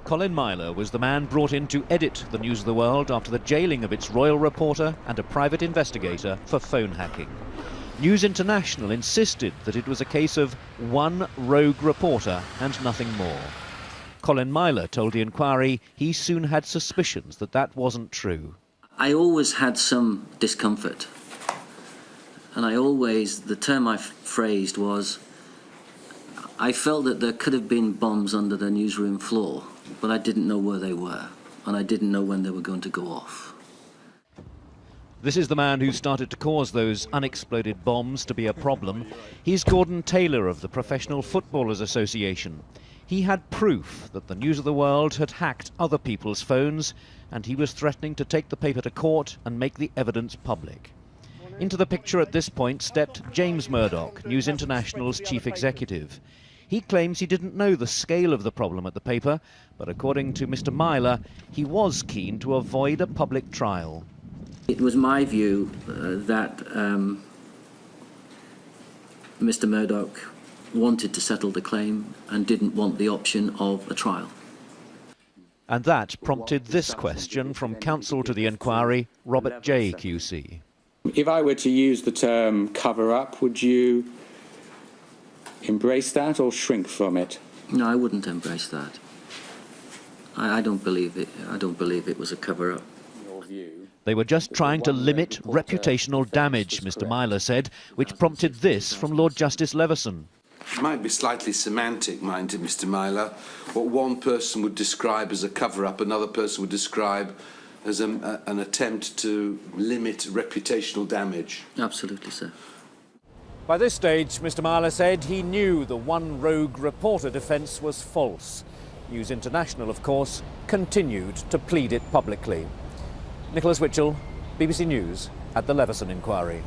Colin Myler was the man brought in to edit the News of the World after the jailing of its royal reporter and a private investigator for phone hacking. News International insisted that it was a case of one rogue reporter and nothing more. Colin Myler told the Inquiry he soon had suspicions that that wasn't true. I always had some discomfort, and the term I phrased was, I felt that there could have been bombs under the newsroom floor, but I didn't know where they were, and I didn't know when they were going to go off. This is the man who started to cause those unexploded bombs to be a problem. He's Gordon Taylor of the Professional Footballers Association. He had proof that the News of the World had hacked other people's phones, and he was threatening to take the paper to court and make the evidence public. Into the picture at this point stepped James Murdoch, News International's chief executive. He claims he didn't know the scale of the problem at the paper, but according to Mr. Myler, he was keen to avoid a public trial. It was my view that Mr. Murdoch wanted to settle the claim and didn't want the option of a trial. And that prompted this question from counsel to the Inquiry, Robert J. QC. If I were to use the term cover-up, would you embrace that or shrink from it? No, I wouldn't embrace that. I don't believe it. I don't believe it was a cover-up. They were just trying to limit reputational damage, Mr. Myler said, which prompted this from Lord Justice Leveson. It might be slightly semantic, minded Mr. Myler. What one person would describe as a cover-up, another person would describe as an attempt to limit reputational damage. Absolutely, sir. By this stage, Mr. Myler said he knew the one rogue reporter defence was false. News International, of course, continued to plead it publicly. Nicholas Witchell, BBC News at the Leveson Inquiry.